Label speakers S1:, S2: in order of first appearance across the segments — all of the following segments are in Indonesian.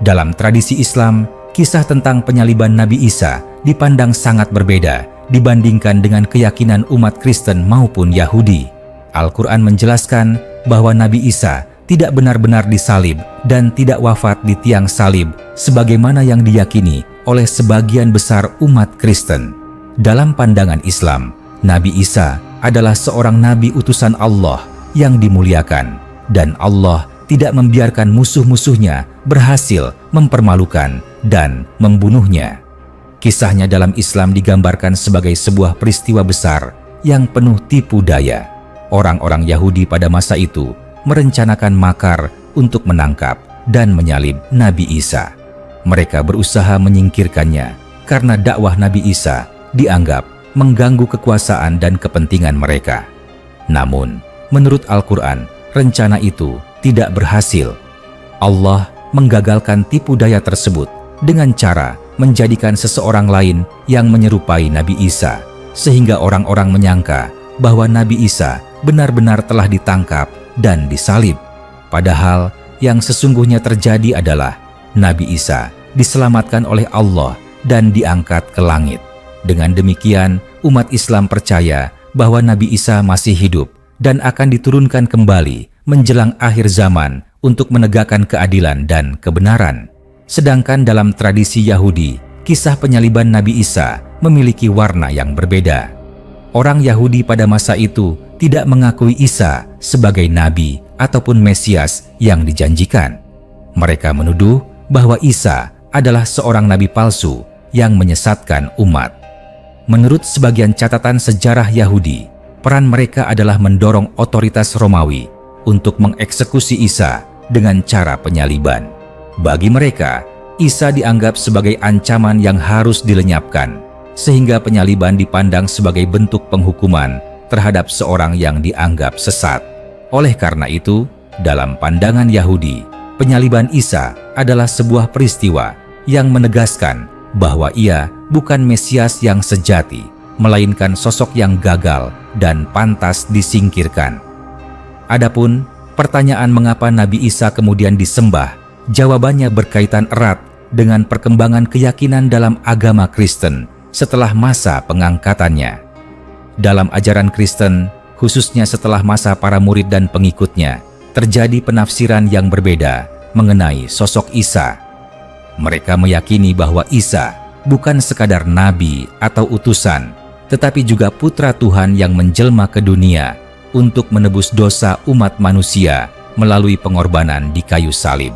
S1: Dalam tradisi Islam, kisah tentang penyaliban Nabi Isa dipandang sangat berbeda dibandingkan dengan keyakinan umat Kristen maupun Yahudi. Al-Quran menjelaskan bahwa Nabi Isa tidak benar-benar disalib dan tidak wafat di tiang salib sebagaimana yang diyakini oleh sebagian besar umat Kristen. Dalam pandangan Islam, Nabi Isa adalah seorang nabi utusan Allah yang dimuliakan, dan Allah tidak membiarkan musuh-musuhnya berhasil mempermalukan dan membunuhnya. Kisahnya dalam Islam digambarkan sebagai sebuah peristiwa besar yang penuh tipu daya. Orang-orang Yahudi pada masa itu merencanakan makar untuk menangkap dan menyalib Nabi Isa. Mereka berusaha menyingkirkannya karena dakwah Nabi Isa dianggap mengganggu kekuasaan dan kepentingan mereka. Namun, menurut Al-Quran, rencana itu tidak berhasil. Allah menggagalkan tipu daya tersebut dengan cara menjadikan seseorang lain yang menyerupai Nabi Isa, sehingga orang-orang menyangka bahwa Nabi Isa benar-benar telah ditangkap dan disalib. Padahal yang sesungguhnya terjadi adalah Nabi Isa diselamatkan oleh Allah dan diangkat ke langit. Dengan demikian, umat Islam percaya bahwa Nabi Isa masih hidup dan akan diturunkan kembali menjelang akhir zaman untuk menegakkan keadilan dan kebenaran. Sedangkan dalam tradisi Yahudi, kisah penyaliban Nabi Isa memiliki warna yang berbeda. Orang Yahudi pada masa itu tidak mengakui Isa sebagai nabi ataupun Mesias yang dijanjikan. Mereka menuduh bahwa Isa adalah seorang nabi palsu yang menyesatkan umat. Menurut sebagian catatan sejarah Yahudi, peran mereka adalah mendorong otoritas Romawi untuk mengeksekusi Isa dengan cara penyaliban. Bagi mereka, Isa dianggap sebagai ancaman yang harus dilenyapkan, sehingga penyaliban dipandang sebagai bentuk penghukuman terhadap seorang yang dianggap sesat. Oleh karena itu, dalam pandangan Yahudi, penyaliban Isa adalah sebuah peristiwa yang menegaskan bahwa ia bukan Mesias yang sejati, melainkan sosok yang gagal dan pantas disingkirkan. Adapun pertanyaan mengapa Nabi Isa kemudian disembah, jawabannya berkaitan erat dengan perkembangan keyakinan dalam agama Kristen setelah masa pengangkatannya. Dalam ajaran Kristen, khususnya setelah masa para murid dan pengikutnya, terjadi penafsiran yang berbeda mengenai sosok Isa. Mereka meyakini bahwa Isa bukan sekadar nabi atau utusan, tetapi juga putra Tuhan yang menjelma ke dunia untuk menebus dosa umat manusia melalui pengorbanan di kayu salib.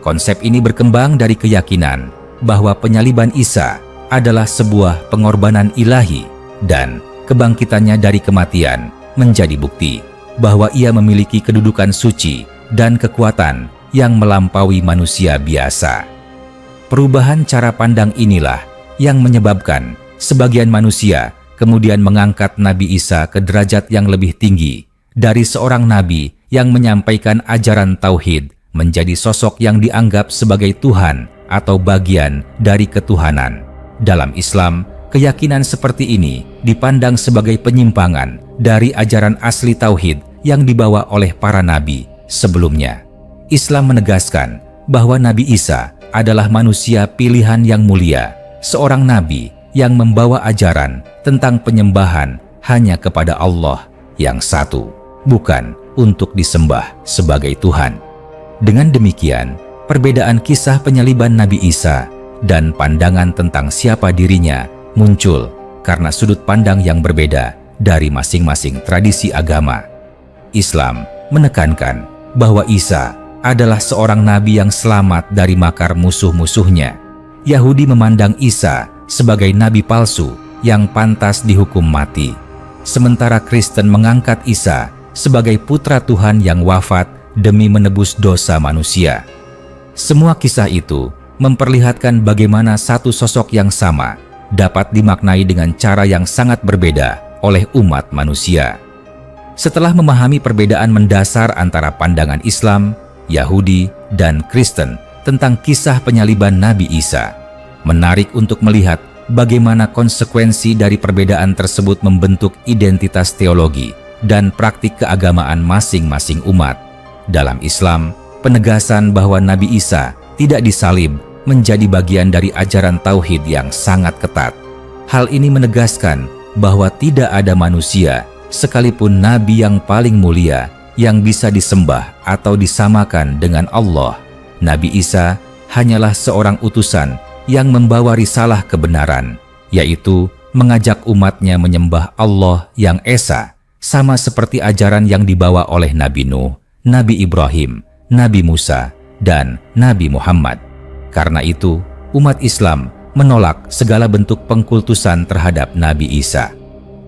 S1: Konsep ini berkembang dari keyakinan bahwa penyaliban Isa adalah sebuah pengorbanan ilahi dan kebangkitannya dari kematian menjadi bukti bahwa ia memiliki kedudukan suci dan kekuatan yang melampaui manusia biasa. Perubahan cara pandang inilah yang menyebabkan sebagian manusia kemudian mengangkat Nabi Isa ke derajat yang lebih tinggi dari seorang nabi yang menyampaikan ajaran tauhid menjadi sosok yang dianggap sebagai Tuhan atau bagian dari ketuhanan. Dalam Islam, keyakinan seperti ini dipandang sebagai penyimpangan dari ajaran asli tauhid yang dibawa oleh para nabi sebelumnya. Islam menegaskan bahwa Nabi Isa adalah manusia pilihan yang mulia, seorang nabi yang membawa ajaran tentang penyembahan hanya kepada Allah yang satu, bukan untuk disembah sebagai Tuhan. Dengan demikian, perbedaan kisah penyaliban Nabi Isa dan pandangan tentang siapa dirinya muncul karena sudut pandang yang berbeda dari masing-masing tradisi agama. Islam menekankan bahwa Isa adalah seorang nabi yang selamat dari makar musuh-musuhnya. Yahudi memandang Isa sebagai nabi palsu yang pantas dihukum mati. Sementara Kristen mengangkat Isa sebagai putra Tuhan yang wafat demi menebus dosa manusia. Semua kisah itu memperlihatkan bagaimana satu sosok yang sama dapat dimaknai dengan cara yang sangat berbeda oleh umat manusia. Setelah memahami perbedaan mendasar antara pandangan Islam, Yahudi, dan Kristen tentang kisah penyaliban Nabi Isa, menarik untuk melihat bagaimana konsekuensi dari perbedaan tersebut membentuk identitas teologi dan praktik keagamaan masing-masing umat. Dalam Islam, penegasan bahwa Nabi Isa tidak disalib, menjadi bagian dari ajaran tauhid yang sangat ketat. Hal ini menegaskan bahwa tidak ada manusia, sekalipun nabi yang paling mulia, yang bisa disembah atau disamakan dengan Allah. Nabi Isa hanyalah seorang utusan yang membawa risalah kebenaran, yaitu mengajak umatnya menyembah Allah yang Esa, sama seperti ajaran yang dibawa oleh Nabi Nuh, Nabi Ibrahim, Nabi Musa, dan Nabi Muhammad. Karena itu, umat Islam menolak segala bentuk pengkultusan terhadap Nabi Isa.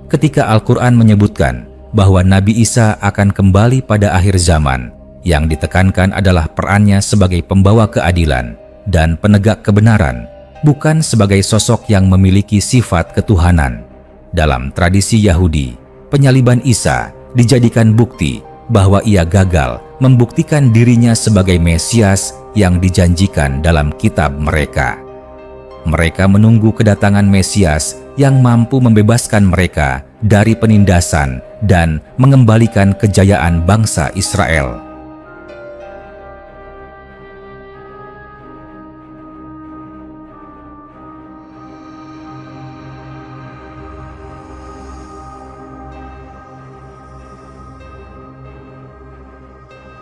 S1: Ketika Al-Quran menyebutkan bahwa Nabi Isa akan kembali pada akhir zaman, yang ditekankan adalah perannya sebagai pembawa keadilan dan penegak kebenaran, bukan sebagai sosok yang memiliki sifat ketuhanan. Dalam tradisi Yahudi, penyaliban Isa dijadikan bukti bahwa ia gagal membuktikan dirinya sebagai Mesias yang dijanjikan dalam kitab mereka. Mereka menunggu kedatangan Mesias yang mampu membebaskan mereka dari penindasan dan mengembalikan kejayaan bangsa Israel.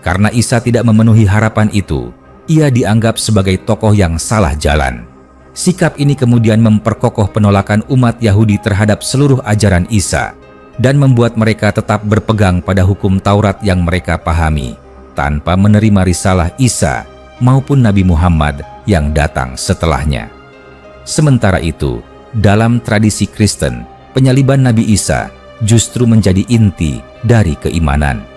S1: Karena Isa tidak memenuhi harapan itu, ia dianggap sebagai tokoh yang salah jalan. Sikap ini kemudian memperkokoh penolakan umat Yahudi terhadap seluruh ajaran Isa dan membuat mereka tetap berpegang pada hukum Taurat yang mereka pahami, tanpa menerima risalah Isa maupun Nabi Muhammad yang datang setelahnya. Sementara itu, dalam tradisi Kristen, penyaliban Nabi Isa justru menjadi inti dari keimanan.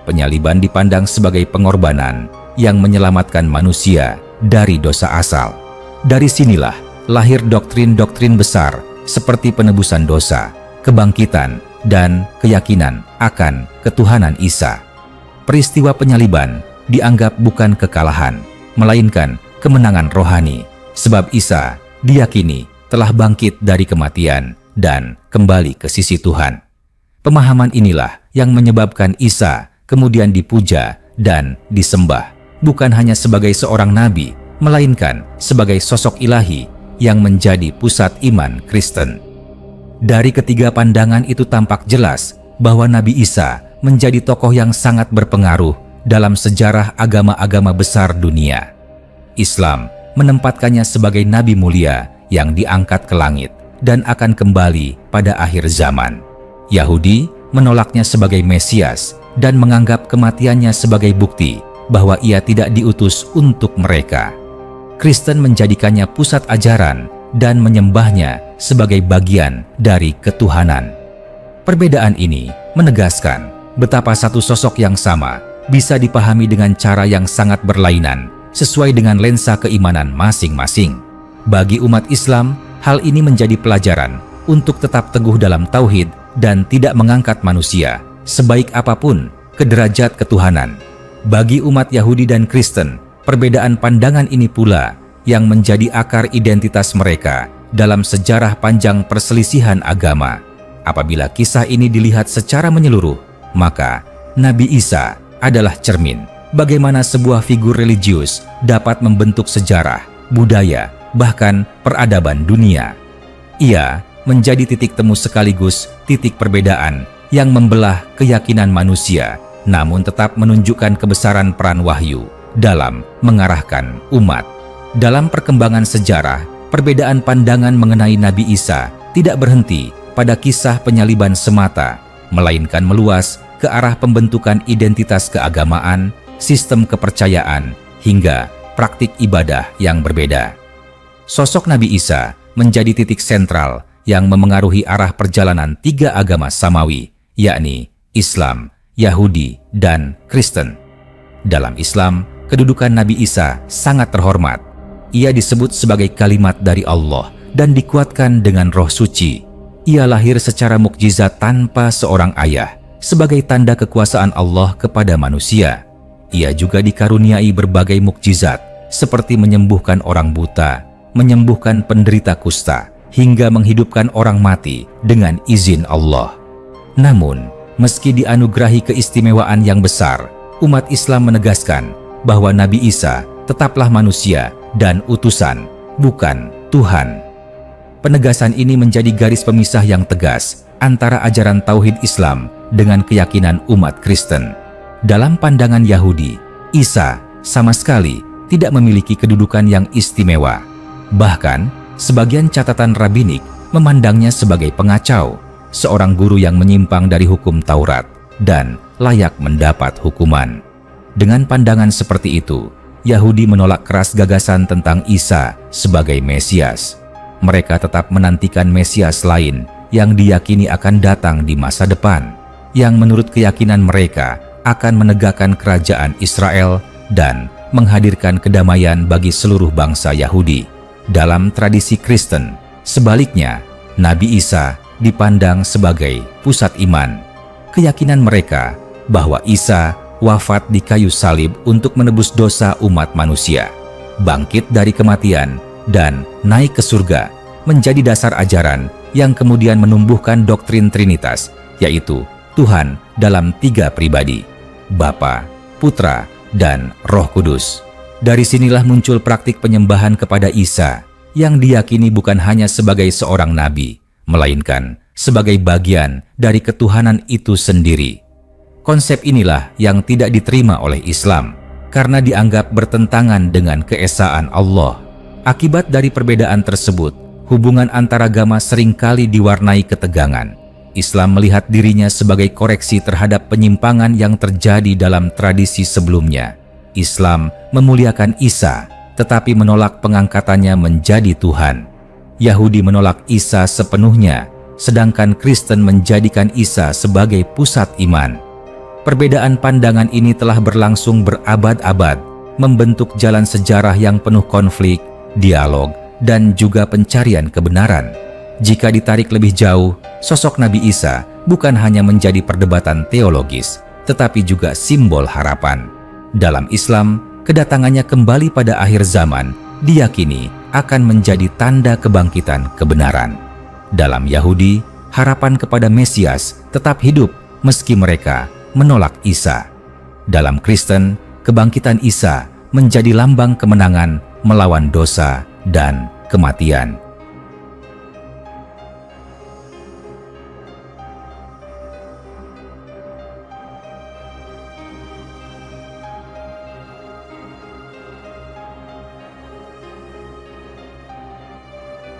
S1: Penyaliban dipandang sebagai pengorbanan yang menyelamatkan manusia dari dosa asal. Dari sinilah lahir doktrin-doktrin besar seperti penebusan dosa, kebangkitan, dan keyakinan akan ketuhanan Isa. Peristiwa penyaliban dianggap bukan kekalahan, melainkan kemenangan rohani, sebab Isa diyakini telah bangkit dari kematian dan kembali ke sisi Tuhan. Pemahaman inilah yang menyebabkan Isa kemudian dipuja dan disembah, bukan hanya sebagai seorang nabi, melainkan sebagai sosok ilahi yang menjadi pusat iman Kristen. Dari ketiga pandangan itu tampak jelas bahwa Nabi Isa menjadi tokoh yang sangat berpengaruh dalam sejarah agama-agama besar dunia. Islam menempatkannya sebagai nabi mulia yang diangkat ke langit dan akan kembali pada akhir zaman. Yahudi menolaknya sebagai Mesias dan menganggap kematiannya sebagai bukti bahwa ia tidak diutus untuk mereka. Kristen menjadikannya pusat ajaran dan menyembahnya sebagai bagian dari ketuhanan. Perbedaan ini menegaskan betapa satu sosok yang sama bisa dipahami dengan cara yang sangat berlainan sesuai dengan lensa keimanan masing-masing. Bagi umat Islam, hal ini menjadi pelajaran untuk tetap teguh dalam tauhid dan tidak mengangkat manusia sebaik apapun ke derajat ketuhanan. Bagi umat Yahudi dan Kristen, perbedaan pandangan ini pula yang menjadi akar identitas mereka dalam sejarah panjang perselisihan agama. Apabila kisah ini dilihat secara menyeluruh, maka Nabi Isa adalah cermin bagaimana sebuah figur religius dapat membentuk sejarah, budaya, bahkan peradaban dunia. Ia menjadi titik temu sekaligus titik perbedaan yang membelah keyakinan manusia, namun tetap menunjukkan kebesaran peran wahyu dalam mengarahkan umat. Dalam perkembangan sejarah, perbedaan pandangan mengenai Nabi Isa tidak berhenti pada kisah penyaliban semata, melainkan meluas ke arah pembentukan identitas keagamaan, sistem kepercayaan, hingga praktik ibadah yang berbeda. Sosok Nabi Isa menjadi titik sentral yang memengaruhi arah perjalanan tiga agama samawi, yakni Islam, Yahudi, dan Kristen. Dalam Islam, kedudukan Nabi Isa sangat terhormat. Ia disebut sebagai kalimat dari Allah dan dikuatkan dengan Roh Suci. Ia lahir secara mukjizat tanpa seorang ayah, sebagai tanda kekuasaan Allah kepada manusia. Ia juga dikaruniai berbagai mukjizat, seperti menyembuhkan orang buta, menyembuhkan penderita kusta, hingga menghidupkan orang mati dengan izin Allah. Namun, meski dianugerahi keistimewaan yang besar, umat Islam menegaskan bahwa Nabi Isa tetaplah manusia dan utusan, bukan Tuhan. Penegasan ini menjadi garis pemisah yang tegas antara ajaran tauhid Islam dengan keyakinan umat Kristen. Dalam pandangan Yahudi, Isa sama sekali tidak memiliki kedudukan yang istimewa. Bahkan, sebagian catatan rabbinik memandangnya sebagai pengacau, seorang guru yang menyimpang dari hukum Taurat dan layak mendapat hukuman. Dengan pandangan seperti itu, Yahudi menolak keras gagasan tentang Isa sebagai Mesias. Mereka tetap menantikan Mesias lain yang diyakini akan datang di masa depan, yang menurut keyakinan mereka akan menegakkan kerajaan Israel dan menghadirkan kedamaian bagi seluruh bangsa Yahudi. Dalam tradisi Kristen, sebaliknya, Nabi Isa dipandang sebagai pusat iman. Keyakinan mereka bahwa Isa wafat di kayu salib untuk menebus dosa umat manusia, bangkit dari kematian, dan naik ke surga menjadi dasar ajaran yang kemudian menumbuhkan doktrin Trinitas, yaitu Tuhan dalam 3 pribadi, Bapa, Putra, dan Roh Kudus. Dari sinilah muncul praktik penyembahan kepada Isa yang diyakini bukan hanya sebagai seorang nabi, melainkan sebagai bagian dari ketuhanan itu sendiri. Konsep inilah yang tidak diterima oleh Islam karena dianggap bertentangan dengan keesaan Allah. Akibat dari perbedaan tersebut, hubungan antaragama seringkali diwarnai ketegangan. Islam melihat dirinya sebagai koreksi terhadap penyimpangan yang terjadi dalam tradisi sebelumnya. Islam memuliakan Isa, tetapi menolak pengangkatannya menjadi Tuhan. Yahudi menolak Isa sepenuhnya, sedangkan Kristen menjadikan Isa sebagai pusat iman. Perbedaan pandangan ini telah berlangsung berabad-abad, membentuk jalan sejarah yang penuh konflik, dialog, dan juga pencarian kebenaran. Jika ditarik lebih jauh, sosok Nabi Isa bukan hanya menjadi perdebatan teologis, tetapi juga simbol harapan. Dalam Islam, kedatangannya kembali pada akhir zaman diyakini akan menjadi tanda kebangkitan kebenaran. Dalam Yahudi, harapan kepada Mesias tetap hidup meski mereka menolak Isa. Dalam Kristen, kebangkitan Isa menjadi lambang kemenangan melawan dosa dan kematian.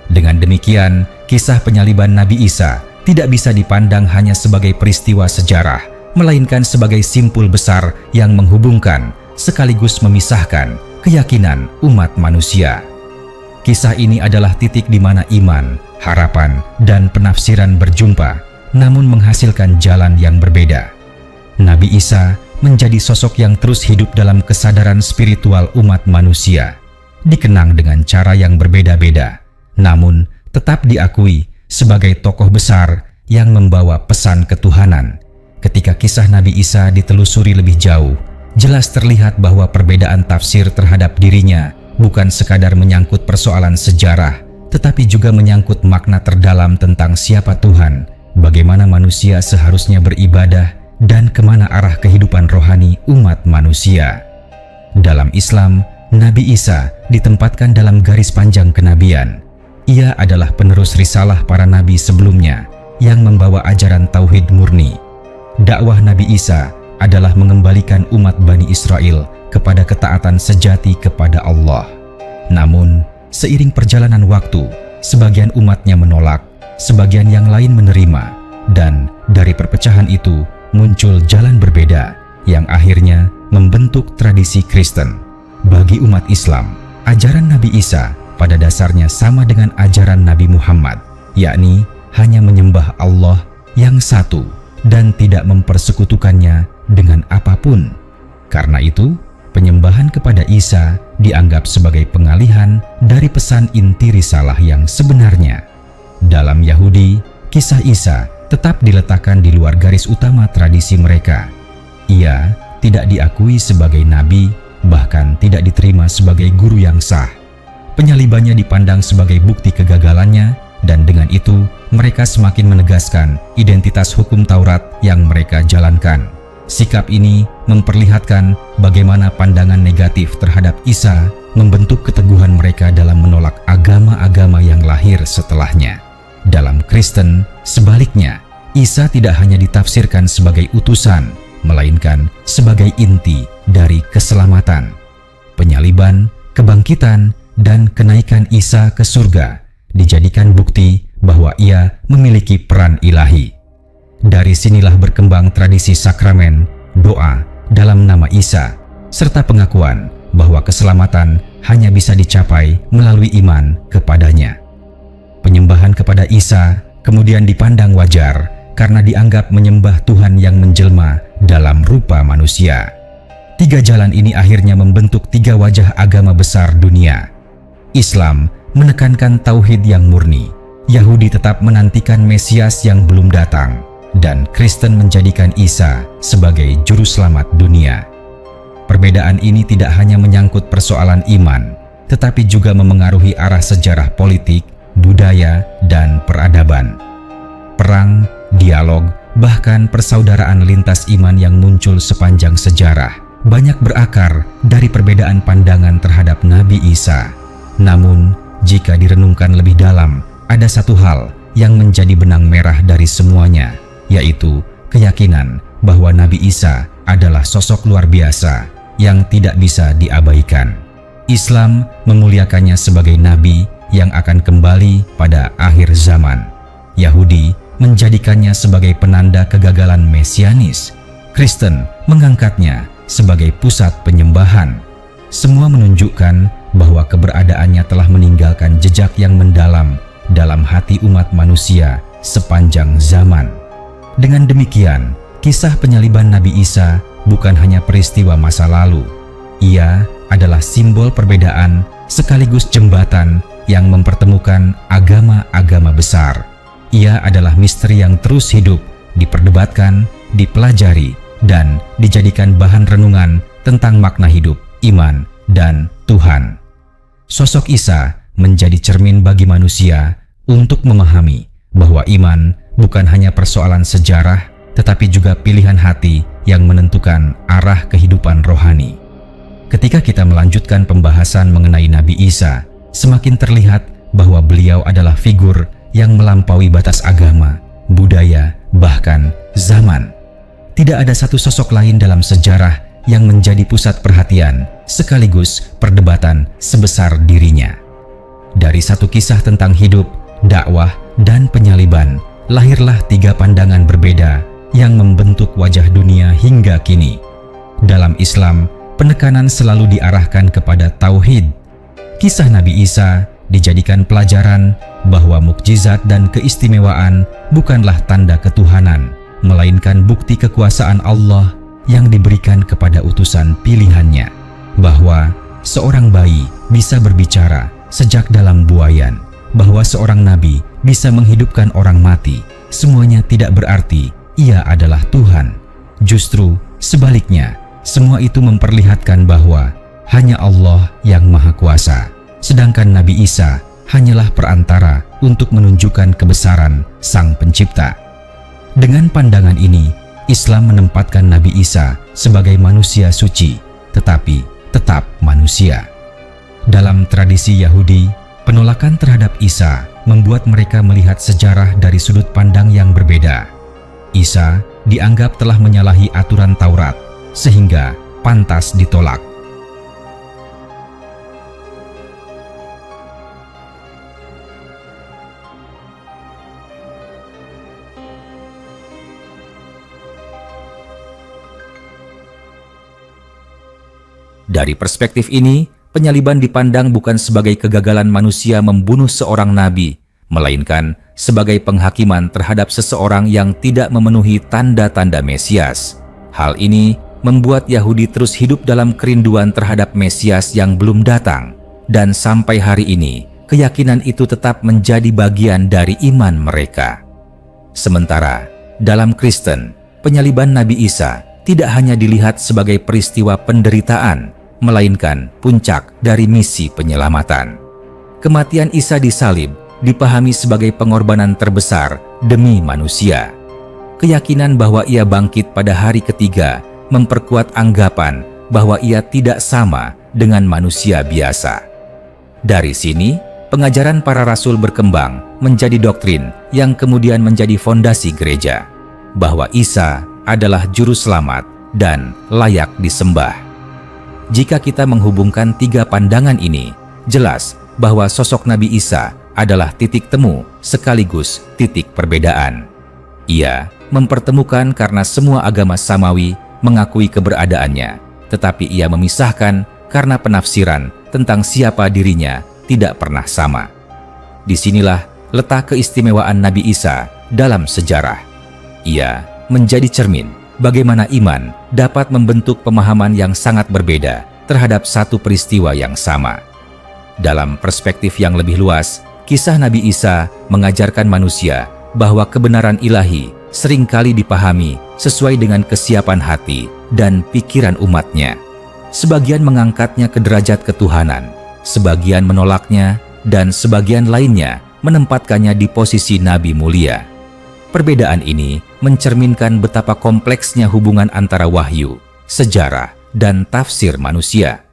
S1: Dengan demikian, kisah penyaliban Nabi Isa tidak bisa dipandang hanya sebagai peristiwa sejarah, melainkan sebagai simpul besar yang menghubungkan sekaligus memisahkan keyakinan umat manusia. Kisah ini adalah titik di mana iman, harapan, dan penafsiran berjumpa, namun menghasilkan jalan yang berbeda. Nabi Isa menjadi sosok yang terus hidup dalam kesadaran spiritual umat manusia, dikenang dengan cara yang berbeda-beda, namun tetap diakui sebagai tokoh besar yang membawa pesan ketuhanan. Ketika kisah Nabi Isa ditelusuri lebih jauh, jelas terlihat bahwa perbedaan tafsir terhadap dirinya bukan sekadar menyangkut persoalan sejarah, tetapi juga menyangkut makna terdalam tentang siapa Tuhan, bagaimana manusia seharusnya beribadah, dan kemana arah kehidupan rohani umat manusia. Dalam Islam, Nabi Isa ditempatkan dalam garis panjang kenabian. Ia adalah penerus risalah para nabi sebelumnya yang membawa ajaran tauhid murni. Dakwah Nabi Isa adalah mengembalikan umat Bani Israel kepada ketaatan sejati kepada Allah. Namun, seiring perjalanan waktu, sebagian umatnya menolak, sebagian yang lain menerima, dan dari perpecahan itu muncul jalan berbeda yang akhirnya membentuk tradisi Kristen. Bagi umat Islam, ajaran Nabi Isa pada dasarnya sama dengan ajaran Nabi Muhammad, yakni hanya menyembah Allah yang satu dan tidak mempersekutukannya dengan apapun. Karena itu, penyembahan kepada Isa dianggap sebagai pengalihan dari pesan inti risalah yang sebenarnya. Dalam Yahudi, kisah Isa tetap diletakkan di luar garis utama tradisi mereka. Ia tidak diakui sebagai nabi, bahkan tidak diterima sebagai guru yang sah. Penyalibannya dipandang sebagai bukti kegagalannya, dan dengan itu mereka semakin menegaskan identitas hukum Taurat yang mereka jalankan, Sikap ini memperlihatkan bagaimana pandangan negatif terhadap Isa membentuk keteguhan mereka dalam menolak agama-agama yang lahir setelahnya. Dalam Kristen, sebaliknya, Isa tidak hanya ditafsirkan sebagai utusan, melainkan sebagai inti dari keselamatan. Penyaliban, kebangkitan, dan kenaikan Isa ke surga dijadikan bukti bahwa ia memiliki peran ilahi. Dari sinilah berkembang tradisi sakramen, doa dalam nama Isa, serta pengakuan bahwa keselamatan hanya bisa dicapai melalui iman kepadanya. Penyembahan kepada Isa kemudian dipandang wajar karena dianggap menyembah Tuhan yang menjelma dalam rupa manusia. Tiga jalan ini akhirnya membentuk tiga wajah agama besar dunia. Islam menekankan tauhid yang murni, Yahudi tetap menantikan Mesias yang belum datang, dan Kristen menjadikan Isa sebagai juru selamat dunia. Perbedaan ini tidak hanya menyangkut persoalan iman, tetapi juga memengaruhi arah sejarah politik, budaya, dan peradaban. Perang, dialog, bahkan persaudaraan lintas iman yang muncul sepanjang sejarah banyak berakar dari perbedaan pandangan terhadap Nabi Isa. Namun, jika direnungkan lebih dalam, ada satu hal yang menjadi benang merah dari semuanya, yaitu keyakinan bahwa Nabi Isa adalah sosok luar biasa yang tidak bisa diabaikan. Islam memuliakannya sebagai nabi yang akan kembali pada akhir zaman. Yahudi menjadikannya sebagai penanda kegagalan mesianis. Kristen mengangkatnya sebagai pusat penyembahan. Semua menunjukkan bahwa keberadaannya telah meninggalkan jejak yang mendalam dalam hati umat manusia sepanjang zaman. Dengan demikian, kisah penyaliban Nabi Isa bukan hanya peristiwa masa lalu. Ia adalah simbol perbedaan sekaligus jembatan yang mempertemukan agama-agama besar. Ia adalah misteri yang terus hidup, diperdebatkan, dipelajari, dan dijadikan bahan renungan tentang makna hidup, iman, dan Tuhan. Sosok Isa menjadi cermin bagi manusia untuk memahami bahwa iman bukan hanya persoalan sejarah, tetapi juga pilihan hati yang menentukan arah kehidupan rohani. Ketika kita melanjutkan pembahasan mengenai Nabi Isa, semakin terlihat bahwa beliau adalah figur yang melampaui batas agama, budaya, bahkan zaman. Tidak ada satu sosok lain dalam sejarah yang menjadi pusat perhatian sekaligus perdebatan sebesar dirinya. Dari satu kisah tentang hidup, dakwah, dan penyaliban, lahirlah tiga pandangan berbeda yang membentuk wajah dunia hingga kini. Dalam Islam, penekanan selalu diarahkan kepada tauhid. Kisah Nabi Isa dijadikan pelajaran bahwa mukjizat dan keistimewaan bukanlah tanda ketuhanan, melainkan bukti kekuasaan Allah yang diberikan kepada utusan pilihannya. Bahwa seorang bayi bisa berbicara sejak dalam buayan, bahwa seorang nabi bisa menghidupkan orang mati, semuanya tidak berarti ia adalah Tuhan. Justru sebaliknya, semua itu memperlihatkan bahwa hanya Allah yang Maha Kuasa, sedangkan Nabi Isa hanyalah perantara untuk menunjukkan kebesaran Sang Pencipta. Dengan pandangan ini, Islam menempatkan Nabi Isa sebagai manusia suci, tetapi tetap manusia. Dalam tradisi Yahudi, penolakan terhadap Isa membuat mereka melihat sejarah dari sudut pandang yang berbeda. Isa dianggap telah menyalahi aturan Taurat, sehingga pantas ditolak. Dari perspektif ini, penyaliban dipandang bukan sebagai kegagalan manusia membunuh seorang nabi, melainkan sebagai penghakiman terhadap seseorang yang tidak memenuhi tanda-tanda Mesias. Hal ini membuat Yahudi terus hidup dalam kerinduan terhadap Mesias yang belum datang, dan sampai hari ini, keyakinan itu tetap menjadi bagian dari iman mereka. Sementara, dalam Kristen, penyaliban Nabi Isa tidak hanya dilihat sebagai peristiwa penderitaan, melainkan puncak dari misi penyelamatan. Kematian Isa disalib dipahami sebagai pengorbanan terbesar demi manusia. keyakinan bahwa ia bangkit pada hari ketiga memperkuat anggapan bahwa ia tidak sama dengan manusia biasa. Dari sini, pengajaran para rasul berkembang menjadi doktrin yang kemudian menjadi fondasi gereja, bahwa Isa adalah juru selamat dan layak disembah. Jika kita menghubungkan tiga pandangan ini, jelas bahwa sosok Nabi Isa adalah titik temu sekaligus titik perbedaan. Ia mempertemukan karena semua agama samawi mengakui keberadaannya, tetapi ia memisahkan karena penafsiran tentang siapa dirinya tidak pernah sama. Disinilah letak keistimewaan Nabi Isa dalam sejarah. Ia menjadi cermin bagaimana iman dapat membentuk pemahaman yang sangat berbeda terhadap satu peristiwa yang sama. Dalam perspektif yang lebih luas, kisah Nabi Isa mengajarkan manusia bahwa kebenaran ilahi seringkali dipahami sesuai dengan kesiapan hati dan pikiran umatnya. Sebagian mengangkatnya ke derajat ketuhanan, sebagian menolaknya, dan sebagian lainnya menempatkannya di posisi nabi mulia. Perbedaan ini mencerminkan betapa kompleksnya hubungan antara wahyu, sejarah, dan tafsir manusia.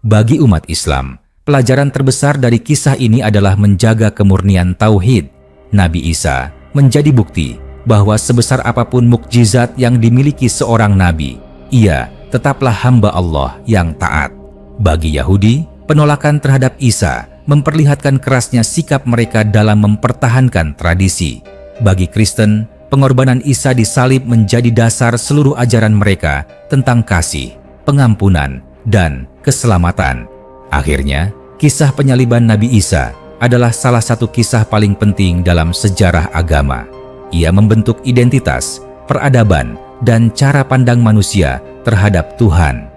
S1: Bagi umat Islam, pelajaran terbesar dari kisah ini adalah menjaga kemurnian tauhid. Nabi Isa menjadi bukti bahwa sebesar apapun mukjizat yang dimiliki seorang nabi, ia tetaplah hamba Allah yang taat. Bagi Yahudi, penolakan terhadap Isa memperlihatkan kerasnya sikap mereka dalam mempertahankan tradisi. Bagi Kristen, pengorbanan Isa disalib menjadi dasar seluruh ajaran mereka tentang kasih, pengampunan, dan keselamatan. Akhirnya, kisah penyaliban Nabi Isa adalah salah satu kisah paling penting dalam sejarah agama. Ia membentuk identitas, peradaban, dan cara pandang manusia terhadap Tuhan.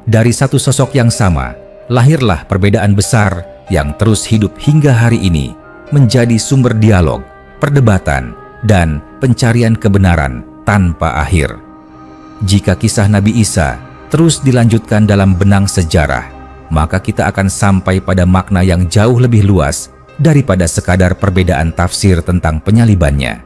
S1: Dari satu sosok yang sama, lahirlah perbedaan besar yang terus hidup hingga hari ini, menjadi sumber dialog, perdebatan, dan pencarian kebenaran tanpa akhir. Jika kisah Nabi Isa terus dilanjutkan dalam benang sejarah, maka kita akan sampai pada makna yang jauh lebih luas daripada sekadar perbedaan tafsir tentang penyalibannya.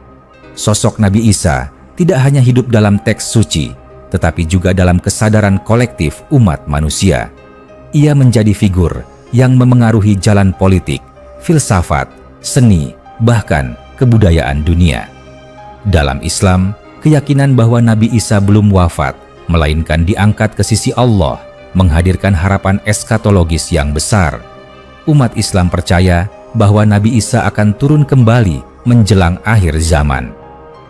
S1: Sosok Nabi Isa tidak hanya hidup dalam teks suci, tetapi juga dalam kesadaran kolektif umat manusia. Ia menjadi figur yang memengaruhi jalan politik, filsafat, seni, bahkan kebudayaan dunia. Dalam Islam, keyakinan bahwa Nabi Isa belum wafat, melainkan diangkat ke sisi Allah, menghadirkan harapan eskatologis yang besar. Umat Islam percaya bahwa Nabi Isa akan turun kembali menjelang akhir zaman.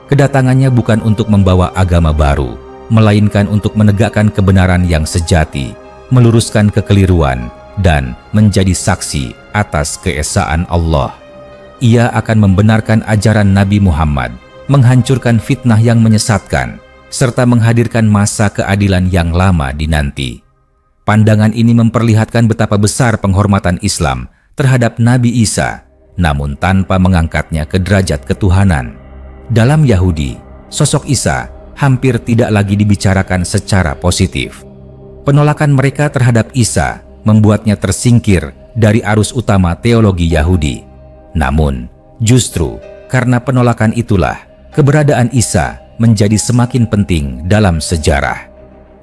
S1: Kedatangannya bukan untuk membawa agama baru, melainkan untuk menegakkan kebenaran yang sejati, meluruskan kekeliruan, dan menjadi saksi atas keesaan Allah. Ia akan membenarkan ajaran Nabi Muhammad, menghancurkan fitnah yang menyesatkan, serta menghadirkan masa keadilan yang lama dinanti. Pandangan ini memperlihatkan betapa besar penghormatan Islam terhadap Nabi Isa, namun tanpa mengangkatnya ke derajat ketuhanan. Dalam Yahudi, sosok Isa hampir tidak lagi dibicarakan secara positif. Penolakan mereka terhadap Isa membuatnya tersingkir dari arus utama teologi Yahudi. Namun, justru karena penolakan itulah keberadaan Isa menjadi semakin penting dalam sejarah.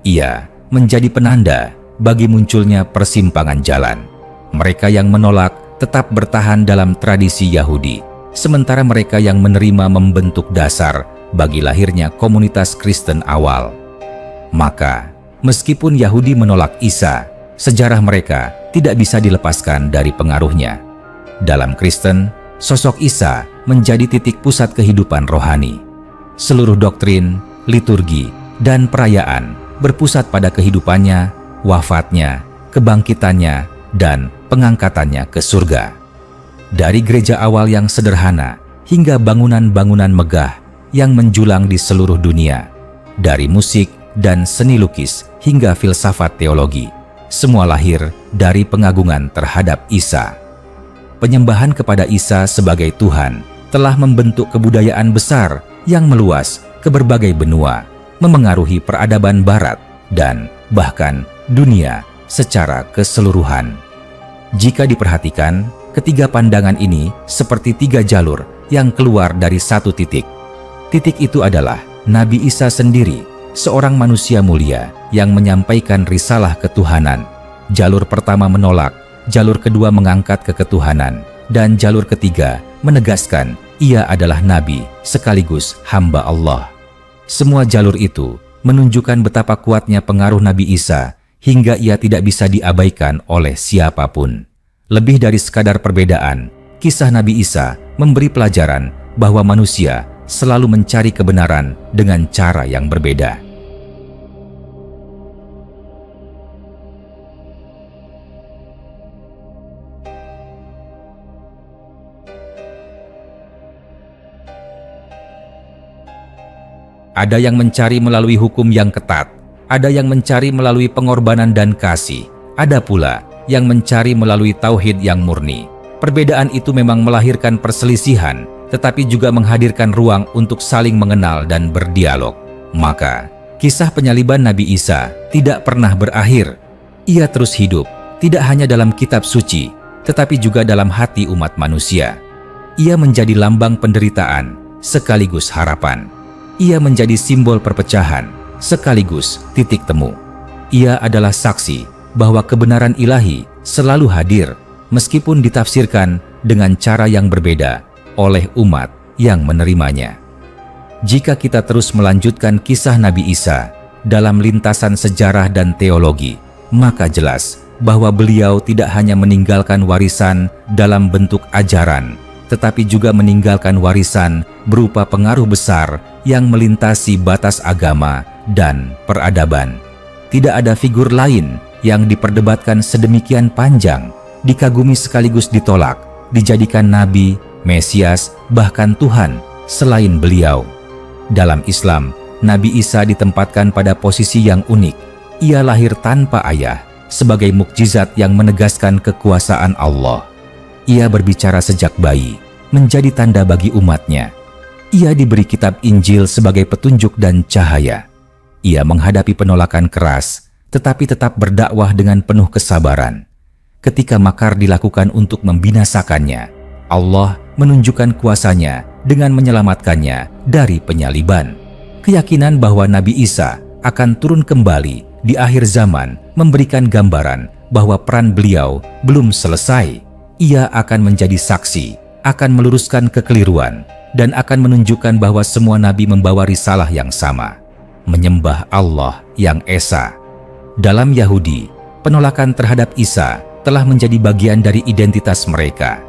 S1: Ia menjadi penanda bagi munculnya persimpangan jalan. Mereka yang menolak tetap bertahan dalam tradisi Yahudi, sementara mereka yang menerima membentuk dasar bagi lahirnya komunitas Kristen awal. Maka, meskipun Yahudi menolak Isa, sejarah mereka tidak bisa dilepaskan dari pengaruhnya. Dalam Kristen, sosok Isa menjadi titik pusat kehidupan rohani. Seluruh doktrin, liturgi, dan perayaan berpusat pada kehidupannya, wafatnya, kebangkitannya, dan pengangkatannya ke surga. Dari gereja awal yang sederhana hingga bangunan-bangunan megah yang menjulang di seluruh dunia, dari musik dan seni lukis hingga filsafat teologi, semua lahir dari pengagungan terhadap Isa. Penyembahan kepada Isa sebagai Tuhan telah membentuk kebudayaan besar yang meluas ke berbagai benua, memengaruhi peradaban Barat dan bahkan dunia secara keseluruhan. Jika diperhatikan, ketiga pandangan ini seperti tiga jalur yang keluar dari satu titik. Titik itu adalah Nabi Isa sendiri, seorang manusia mulia yang menyampaikan risalah ketuhanan. Jalur pertama menolak, jalur kedua mengangkat ke ketuhanan, dan jalur ketiga menegaskan ia adalah nabi sekaligus hamba Allah. Semua jalur itu menunjukkan betapa kuatnya pengaruh Nabi Isa hingga ia tidak bisa diabaikan oleh siapapun. Lebih dari sekadar perbedaan, kisah Nabi Isa memberi pelajaran bahwa manusia selalu mencari kebenaran dengan cara yang berbeda. Ada yang mencari melalui hukum yang ketat, ada yang mencari melalui pengorbanan dan kasih, ada pula yang mencari melalui tauhid yang murni. Perbedaan itu memang melahirkan perselisihan, tetapi juga menghadirkan ruang untuk saling mengenal dan berdialog. Maka, kisah penyaliban Nabi Isa tidak pernah berakhir. Ia terus hidup, tidak hanya dalam kitab suci, tetapi juga dalam hati umat manusia. Ia menjadi lambang penderitaan sekaligus harapan. Ia menjadi simbol perpecahan sekaligus titik temu. Ia adalah saksi bahwa kebenaran ilahi selalu hadir meskipun ditafsirkan dengan cara yang berbeda oleh umat yang menerimanya. Jika kita terus melanjutkan kisah Nabi Isa dalam lintasan sejarah dan teologi, maka jelas bahwa beliau tidak hanya meninggalkan warisan dalam bentuk ajaran, tetapi juga meninggalkan warisan berupa pengaruh besar yang melintasi batas agama dan peradaban. Tidak ada figur lain yang diperdebatkan sedemikian panjang, dikagumi sekaligus ditolak, dijadikan nabi, Mesias, bahkan Tuhan selain beliau. Dalam Islam, Nabi Isa ditempatkan pada posisi yang unik. Ia lahir tanpa ayah, sebagai mukjizat yang menegaskan kekuasaan Allah. Ia berbicara sejak bayi, menjadi tanda bagi umatnya. Ia diberi kitab Injil sebagai petunjuk dan cahaya. Ia menghadapi penolakan keras, tetapi tetap berdakwah dengan penuh kesabaran. Ketika makar dilakukan untuk membinasakannya, Allah menunjukkan kuasanya dengan menyelamatkannya dari penyaliban. Keyakinan bahwa Nabi Isa akan turun kembali di akhir zaman memberikan gambaran bahwa peran beliau belum selesai. Ia akan menjadi saksi, akan meluruskan kekeliruan, dan akan menunjukkan bahwa semua nabi membawa risalah yang sama, menyembah Allah yang Esa. Dalam Yahudi, penolakan terhadap Isa telah menjadi bagian dari identitas mereka.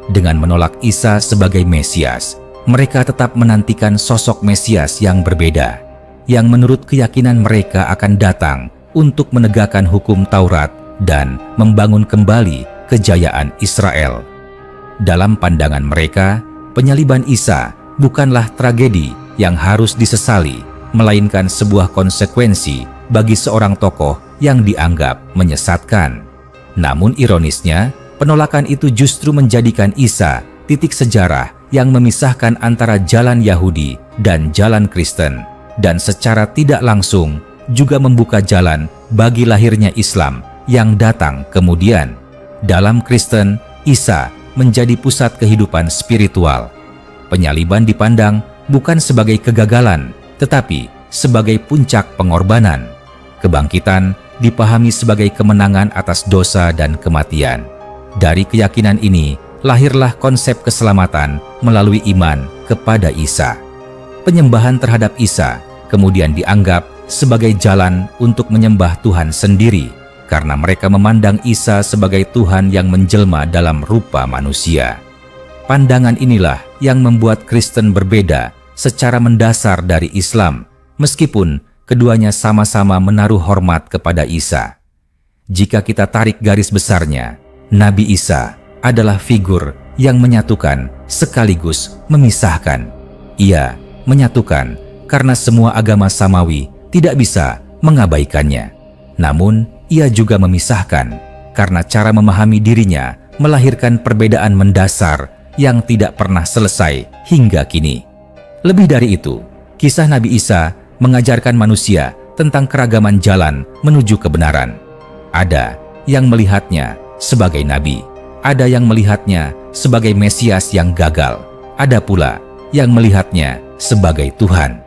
S1: Dengan menolak Isa sebagai Mesias, mereka tetap menantikan sosok Mesias yang berbeda, yang menurut keyakinan mereka akan datang untuk menegakkan hukum Taurat dan membangun kembali kejayaan Israel. Dalam pandangan mereka, penyaliban Isa bukanlah tragedi yang harus disesali, melainkan sebuah konsekuensi bagi seorang tokoh yang dianggap menyesatkan. Namun ironisnya, penolakan itu justru menjadikan Isa titik sejarah yang memisahkan antara jalan Yahudi dan jalan Kristen, dan secara tidak langsung juga membuka jalan bagi lahirnya Islam yang datang kemudian. Dalam Kristen, Isa menjadi pusat kehidupan spiritual. Penyaliban dipandang bukan sebagai kegagalan, tetapi sebagai puncak pengorbanan. Kebangkitan dipahami sebagai kemenangan atas dosa dan kematian. Dari keyakinan ini, lahirlah konsep keselamatan melalui iman kepada Isa. Penyembahan terhadap Isa kemudian dianggap sebagai jalan untuk menyembah Tuhan sendiri, karena mereka memandang Isa sebagai Tuhan yang menjelma dalam rupa manusia. Pandangan inilah yang membuat Kristen berbeda secara mendasar dari Islam, meskipun keduanya sama-sama menaruh hormat kepada Isa. Jika kita tarik garis besarnya, Nabi Isa adalah figur yang menyatukan sekaligus memisahkan. Ia menyatukan karena semua agama samawi tidak bisa mengabaikannya. Namun, ia juga memisahkan karena cara memahami dirinya melahirkan perbedaan mendasar yang tidak pernah selesai hingga kini. Lebih dari itu, kisah Nabi Isa mengajarkan manusia tentang keragaman jalan menuju kebenaran. Ada yang melihatnya sebagai nabi, ada yang melihatnya sebagai Mesias yang gagal, ada pula yang melihatnya sebagai Tuhan.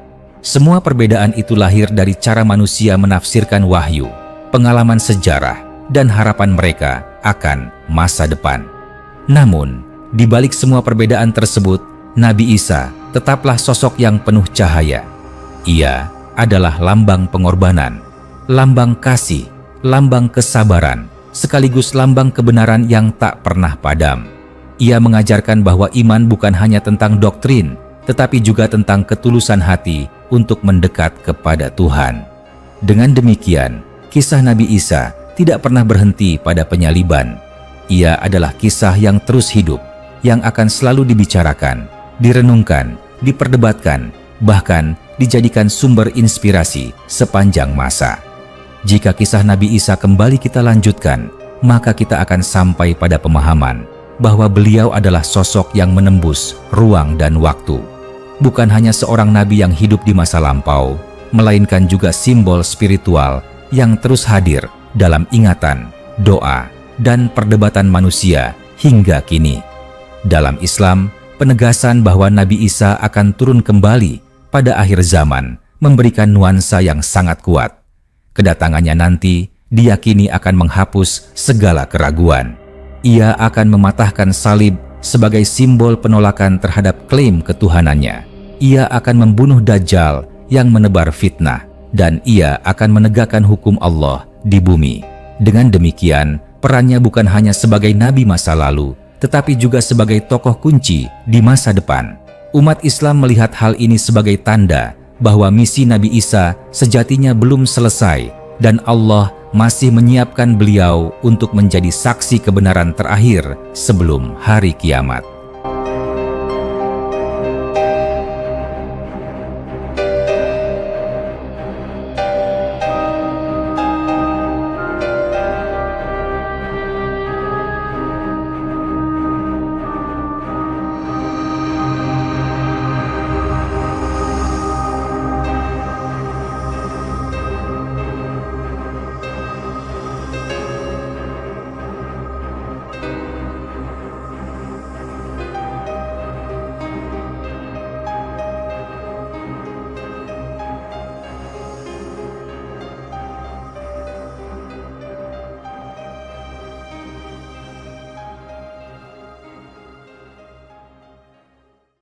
S1: Semua perbedaan itu lahir dari cara manusia menafsirkan wahyu, pengalaman sejarah, dan harapan mereka akan masa depan. Namun, di balik semua perbedaan tersebut, Nabi Isa tetaplah sosok yang penuh cahaya. Ia adalah lambang pengorbanan, lambang kasih, lambang kesabaran, sekaligus lambang kebenaran yang tak pernah padam. Ia mengajarkan bahwa iman bukan hanya tentang doktrin, tetapi juga tentang ketulusan hati untuk mendekat kepada Tuhan. Dengan demikian, kisah Nabi Isa tidak pernah berhenti pada penyaliban. Ia adalah kisah yang terus hidup, yang akan selalu dibicarakan, direnungkan, diperdebatkan, bahkan dijadikan sumber inspirasi sepanjang masa. Jika kisah Nabi Isa kembali kita lanjutkan, maka kita akan sampai pada pemahaman bahwa beliau adalah sosok yang menembus ruang dan waktu. Bukan hanya seorang nabi yang hidup di masa lampau, melainkan juga simbol spiritual yang terus hadir dalam ingatan, doa, dan perdebatan manusia hingga kini. Dalam Islam, penegasan bahwa Nabi Isa akan turun kembali pada akhir zaman memberikan nuansa yang sangat kuat. Kedatangannya nanti diyakini akan menghapus segala keraguan. Ia akan mematahkan salib sebagai simbol penolakan terhadap klaim ketuhanannya. Ia akan membunuh Dajjal yang menebar fitnah, dan ia akan menegakkan hukum Allah di bumi. Dengan demikian, perannya bukan hanya sebagai nabi masa lalu, tetapi juga sebagai tokoh kunci di masa depan. Umat Islam melihat hal ini sebagai tanda bahwa misi Nabi Isa sejatinya belum selesai, dan Allah masih menyiapkan beliau untuk menjadi saksi kebenaran terakhir sebelum hari kiamat.